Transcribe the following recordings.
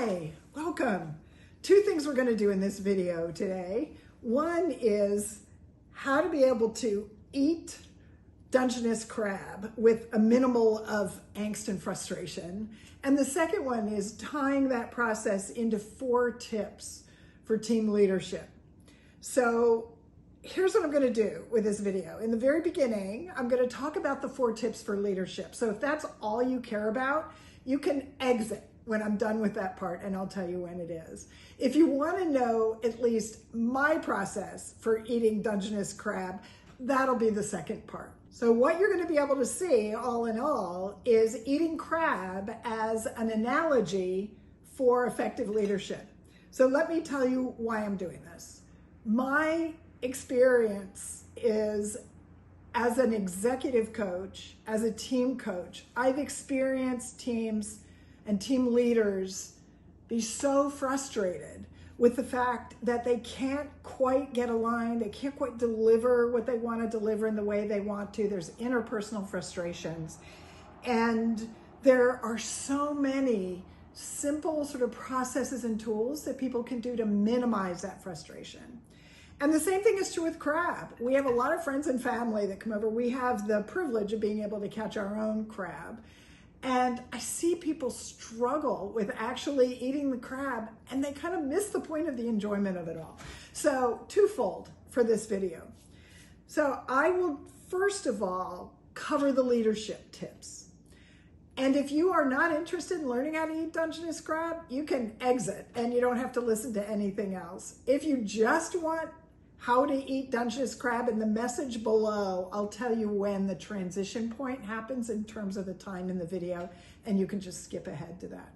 Hi, welcome. Two things we're going to do in this video today. One is how to be able to eat Dungeness crab with a minimal of angst and frustration. And the second one is tying that process into 4 tips for team leadership. So here's what I'm going to do with this video. In the very beginning, I'm going to talk about the 4 tips for leadership. So if that's all you care about, you can exit when I'm done with that part, and I'll tell you when it is. If you want to know at least my process for eating Dungeness crab, that'll be the second part. So what you're going to be able to see, all in all, is eating crab as an analogy for effective leadership. So let me tell you why I'm doing this. My experience is as an executive coach, as a team coach, I've experienced teams and team leaders be so frustrated with the fact that they can't quite get aligned, they can't quite deliver what they want to deliver in the way they want to. There's interpersonal frustrations. And there are so many simple sort of processes and tools that people can do to minimize that frustration. And the same thing is true with crab. We have a lot of friends and family that come over. We have the privilege of being able to catch our own crab. And I see people struggle with actually eating the crab, and they kind of miss the point of the enjoyment of it all. So twofold for this video. So I will first of all cover the leadership tips. And if you are not interested in learning how to eat Dungeness crab, you can exit and you don't have to listen to anything else. If you just want how to eat Dungeness crab, in the message below, I'll tell you when the transition point happens in terms of the time in the video, and you can just skip ahead to that.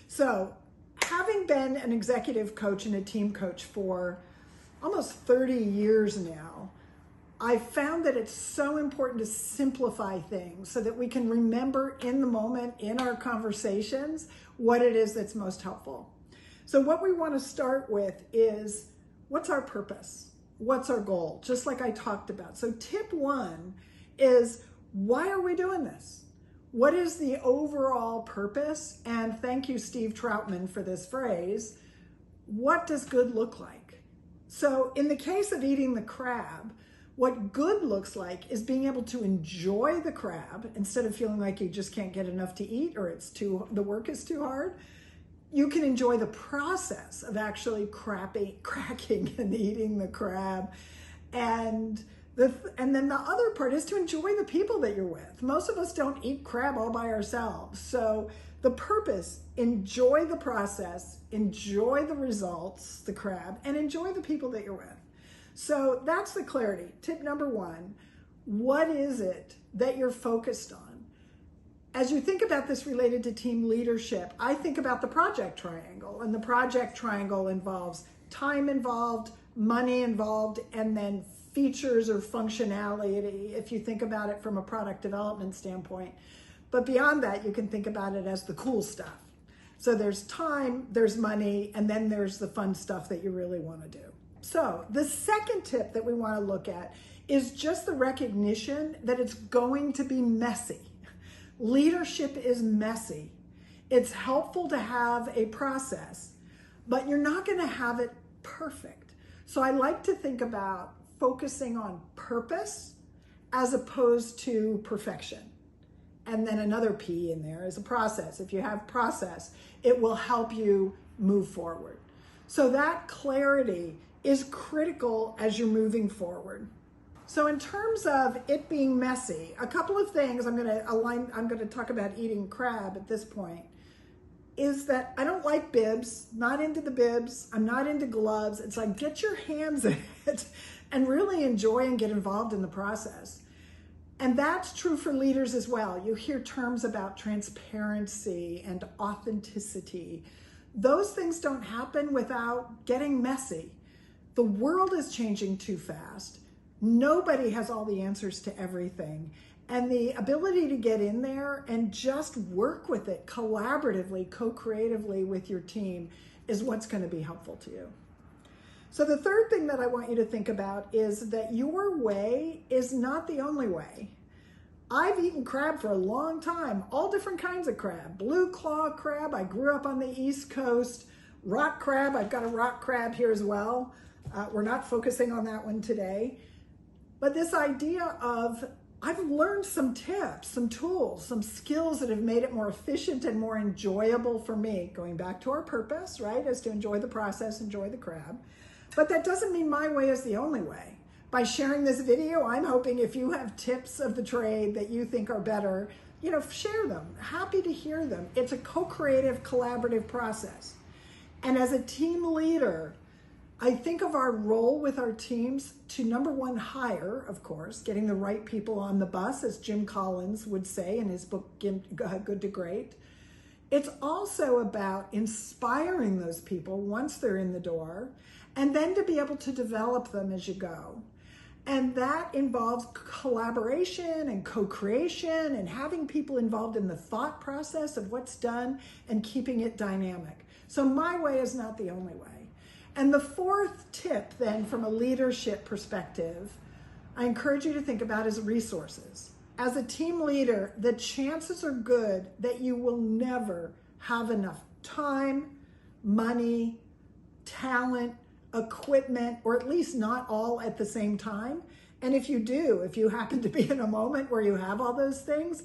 So, having been an executive coach and a team coach for almost 30 years now, I've found that it's so important to simplify things so that we can remember in the moment, in our conversations, what it is that's most helpful. So what we want to start with is, what's our purpose? What's our goal? Just like I talked about. So tip 1 is, why are we doing this? What is the overall purpose? And thank you, Steve Troutman, for this phrase. What does good look like? So in the case of eating the crab, what good looks like is being able to enjoy the crab instead of feeling like you just can't get enough to eat or the work is too hard. You can enjoy the process of actually cracking and eating the crab. And then the other part is to enjoy the people that you're with. Most of us don't eat crab all by ourselves. So the purpose, enjoy the process, enjoy the results, the crab, and enjoy the people that you're with. So that's the clarity. Tip number 1, what is it that you're focused on? As you think about this related to team leadership, I think about the project triangle, and the project triangle involves time involved, money involved, and then features or functionality, if you think about it from a product development standpoint. But beyond that, you can think about it as the cool stuff. So there's time, there's money, and then there's the fun stuff that you really want to do. So the second tip that we want to look at is just the recognition that it's going to be messy. Leadership is messy. It's helpful to have a process, but you're not going to have it perfect. So I like to think about focusing on purpose as opposed to perfection. And then another P in there is a process. If you have process, it will help you move forward. So that clarity is critical as you're moving forward. So in terms of it being messy, a couple of things I'm going to talk about eating crab at this point, is that I don't like bibs, not into the bibs, I'm not into gloves. It's like, get your hands in it and really enjoy and get involved in the process. And that's true for leaders as well. You hear terms about transparency and authenticity. Those things don't happen without getting messy. The world is changing too fast. Nobody has all the answers to everything. And the ability to get in there and just work with it collaboratively, co-creatively with your team is what's going to be helpful to you. So the third thing that I want you to think about is that your way is not the only way. I've eaten crab for a long time, all different kinds of crab. Blue claw crab, I grew up on the East Coast. Rock crab, I've got a rock crab here as well. We're not focusing on that one today. But this idea of, I've learned some tips, some tools, some skills that have made it more efficient and more enjoyable for me. Going back to our purpose, right, is to enjoy the process, enjoy the crab. But that doesn't mean my way is the only way. By sharing this video, I'm hoping if you have tips of the trade that you think are better, share them. Happy to hear them. It's a co-creative, collaborative process. And as a team leader, I think of our role with our teams to, number one, hire, of course, getting the right people on the bus, as Jim Collins would say in his book, Good to Great. It's also about inspiring those people once they're in the door, and then to be able to develop them as you go. And that involves collaboration and co-creation and having people involved in the thought process of what's done and keeping it dynamic. So my way is not the only way. And the fourth tip then, from a leadership perspective, I encourage you to think about is resources. As a team leader, the chances are good that you will never have enough time, money, talent, equipment, or at least not all at the same time. And if you do, if you happen to be in a moment where you have all those things,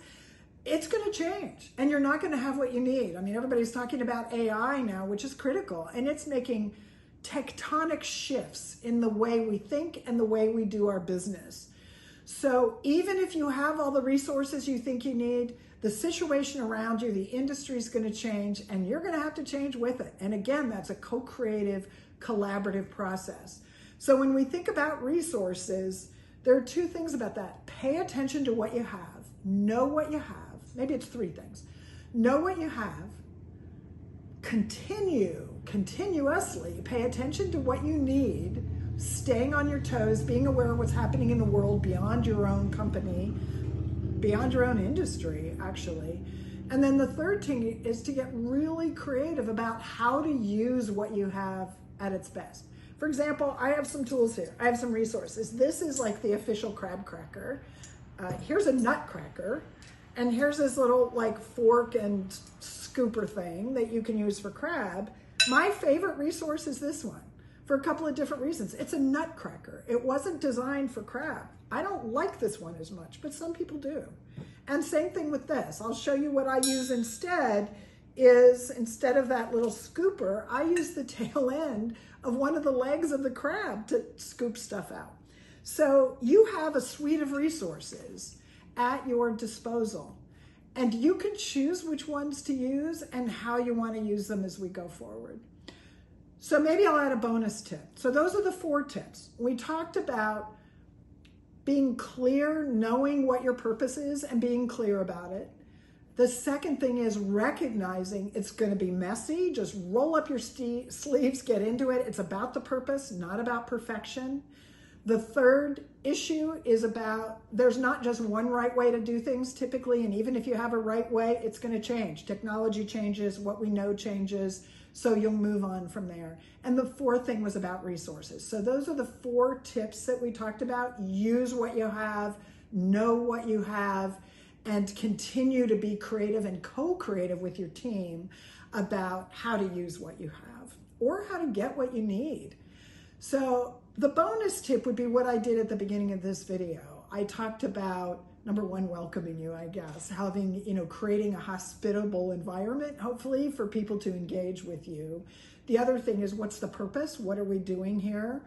it's going to change and you're not going to have what you need. I mean, everybody's talking about AI now, which is critical, and it's making tectonic shifts in the way we think and the way we do our business. So even if you have all the resources you think you need, the situation around you, the industry is going to change, and you're going to have to change with it. And again, that's a co-creative, collaborative process. So when we think about resources, there are two things about that. Pay attention to what you have. Know what you have. Maybe it's three things. Know what you have. Continuously pay attention to what you need, staying on your toes, being aware of what's happening in the world beyond your own company, beyond your own industry, actually. And then the third thing is to get really creative about how to use what you have at its best. For example, I have some tools here. I have some resources. This is like the official crab cracker. Here's a nut cracker. And here's this little like fork and scooper thing that you can use for crab. My favorite resource is this one for a couple of different reasons. It's a nut cracker. It wasn't designed for crab. I don't like this one as much, but some people do. And same thing with this. I'll show you what I use instead. Instead of that little scooper, I use the tail end of one of the legs of the crab to scoop stuff out. So you have a suite of resources at your disposal, and you can choose which ones to use and how you want to use them as we go forward. So maybe I'll add a bonus tip. So those are the 4 tips. We talked about being clear, knowing what your purpose is and being clear about it. The second thing is recognizing it's going to be messy. Just roll up your sleeves, get into it. It's about the purpose, not about perfection. The third issue is about there's not just one right way to do things typically, and even if you have a right way, it's going to change. Technology changes, what we know changes, so you'll move on from there. And the fourth thing was about resources. So those are the 4 tips that we talked about. Use what you have, know what you have, and continue to be creative and co-creative with your team about how to use what you have or how to get what you need. So the bonus tip would be what I did at the beginning of this video. I talked about, number one, welcoming you, I guess, having, creating a hospitable environment, hopefully, for people to engage with you. The other thing is, what's the purpose? What are we doing here?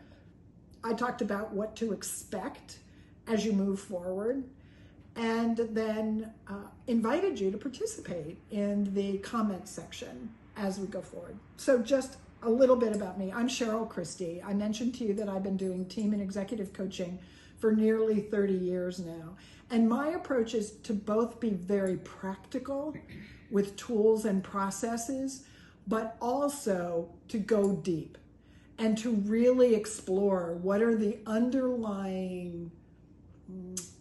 I talked about what to expect as you move forward, and then invited you to participate in the comment section as we go forward. So just a little bit about me. I'm Sherryl Christie. I mentioned to you that I've been doing team and executive coaching for nearly 30 years now. And my approach is to both be very practical with tools and processes, but also to go deep and to really explore what are the underlying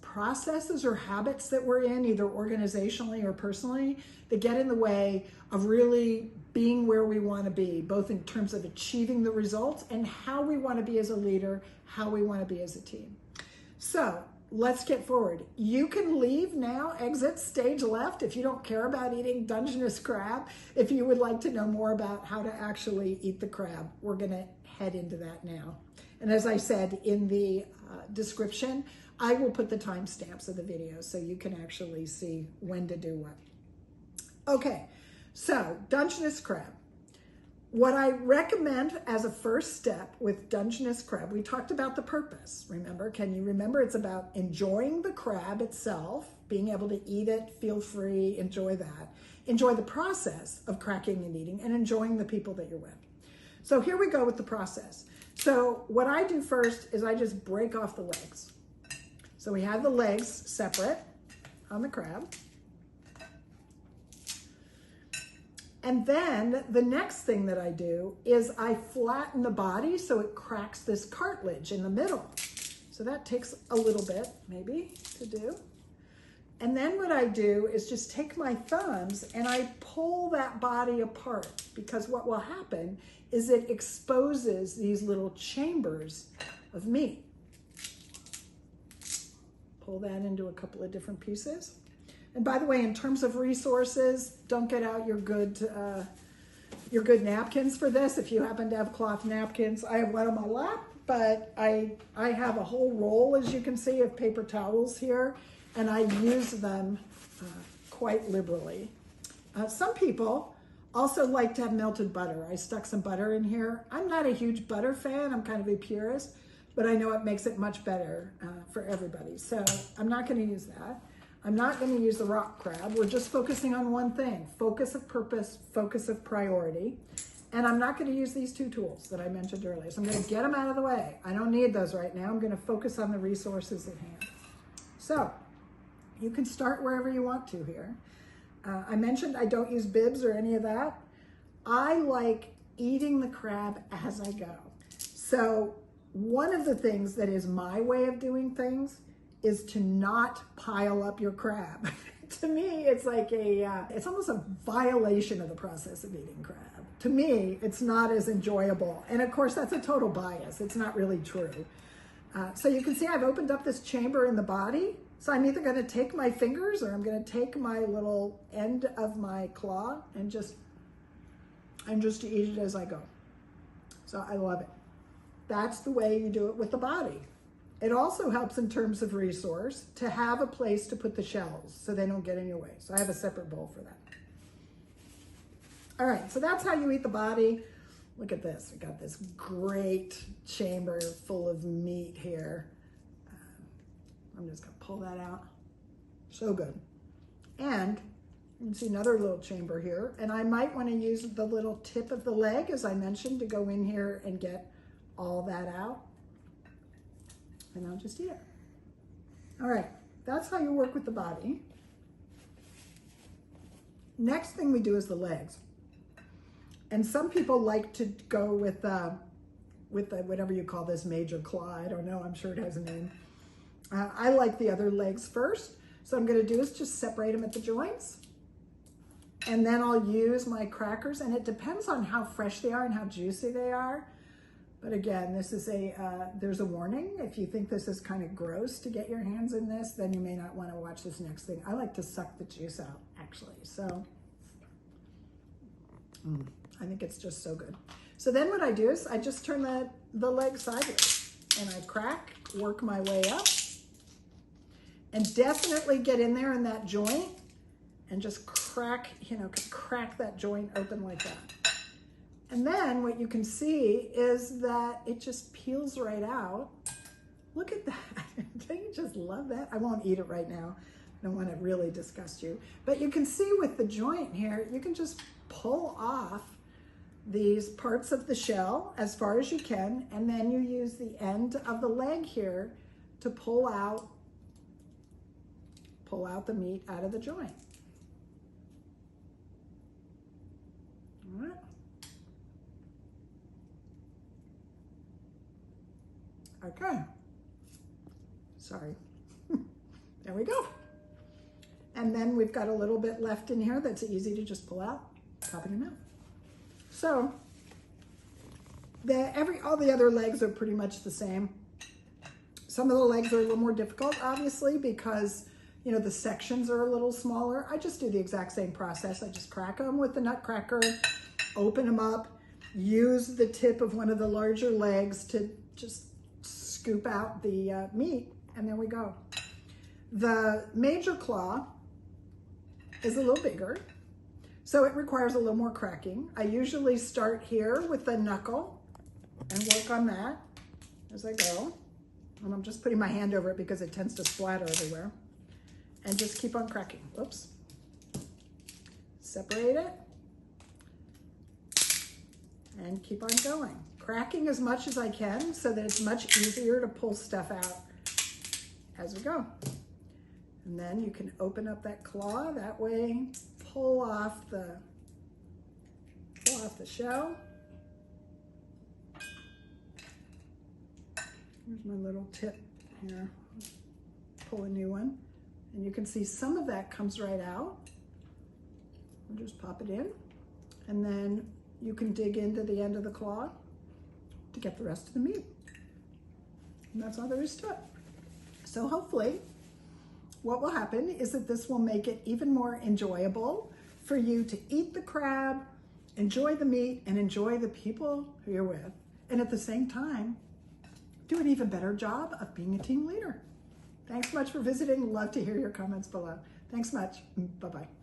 processes or habits that we're in, either organizationally or personally, that get in the way of really being where we want to be, both in terms of achieving the results and how we want to be as a leader, how we want to be as a team. So let's get forward. You can leave now, exit stage left, if you don't care about eating Dungeness crab. If you would like to know more about how to actually eat the crab, we're gonna head into that now. And as I said in the description, I will put the timestamps of the video so you can actually see when to do what. Okay, so Dungeness crab. What I recommend as a first step with Dungeness crab, we talked about the purpose, remember? Can you remember? It's about enjoying the crab itself, being able to eat it, feel free, enjoy that. Enjoy the process of cracking and eating, and enjoying the people that you're with. So here we go with the process. So what I do first is I just break off the legs. So we have the legs separate on the crab. And then the next thing that I do is I flatten the body so it cracks this cartilage in the middle. So that takes a little bit maybe to do. And then what I do is just take my thumbs and I pull that body apart, because what will happen is it exposes these little chambers of meat. Pull that into a couple of different pieces. And by the way, in terms of resources, don't get out your good napkins for this. If you happen to have cloth napkins, I have one on my lap, but I have a whole roll, as you can see, of paper towels here, and I use them quite liberally. Some people also like to have melted butter. I stuck some butter in here. I'm not a huge butter fan. I'm kind of a purist, but I know it makes it much better for everybody. So I'm not going to use that. I'm not going to use the rock crab. We're just focusing on one thing, focus of purpose, focus of priority. And I'm not going to use these two tools that I mentioned earlier. So I'm going to get them out of the way. I don't need those right now. I'm going to focus on the resources at hand. So you can start wherever you want to here. I mentioned I don't use bibs or any of that. I like eating the crab as I go. So one of the things that is my way of doing things is to not pile up your crab. To me, it's like it's almost a violation of the process of eating crab. To me, it's not as enjoyable. And of course, that's a total bias. It's not really true. So you can see I've opened up this chamber in the body. So I'm either gonna take my fingers or I'm gonna take my little end of my claw and just eat it as I go. So I love it. That's the way you do it with the body. It also helps in terms of resource to have a place to put the shells so they don't get in your way. So I have a separate bowl for that. All right, so that's how you eat the body. Look at this, we got this great chamber full of meat here. I'm just gonna pull that out. So good. And you can see another little chamber here. And I might wanna use the little tip of the leg, as I mentioned, to go in here and get all that out. And I'll just eat it. All right, that's how you work with the body. Next thing we do is the legs. And some people like to go with the whatever you call this, major claw. I don't know, I'm sure it has a name. I like the other legs first. So what I'm gonna do is just separate them at the joints. And then I'll use my crackers, and it depends on how fresh they are and how juicy they are. But again, this is there's a warning. If you think this is kind of gross to get your hands in this, then you may not want to watch this next thing. I like to suck the juice out, actually. So I think it's just so good. So then what I do is I just turn the leg sideways and I crack, work my way up, and definitely get in there in that joint and just crack, crack that joint open like that. And then what you can see is that it just peels right out. Look at that. Don't you just love that? I won't eat it right now. I don't want to really disgust you. But you can see with the joint here, you can just pull off these parts of the shell as far as you can, and then you use the end of the leg here to pull out the meat out of the joint. All right. Okay, sorry. There we go. And then we've got a little bit left in here that's easy to just pull out, pop in your mouth. So all the other legs are pretty much the same. So Some of the legs are a little more difficult, obviously, because, you know, the sections are a little smaller. I just do the exact same process. I just crack them with the nutcracker, open them up, use the tip of one of the larger legs to just scoop out the meat, and there we go. The major claw is a little bigger, so it requires a little more cracking. I usually start here with the knuckle and work on that as I go. And I'm just putting my hand over it because it tends to splatter everywhere. And just keep on cracking. Whoops. Separate it. And keep on going. Cracking as much as I can so that it's much easier to pull stuff out as we go. And then you can open up that claw. That way, pull off the shell. Here's my little tip here. Pull a new one. And you can see some of that comes right out. I'll just pop it in. And then you can dig into the end of the claw to get the rest of the meat. And that's all there is to it. So hopefully what will happen is that this will make it even more enjoyable for you to eat the crab, enjoy the meat, and enjoy the people who you're with. And at the same time, do an even better job of being a team leader. Thanks much for visiting. Love to hear your comments below. Thanks much. Bye-bye.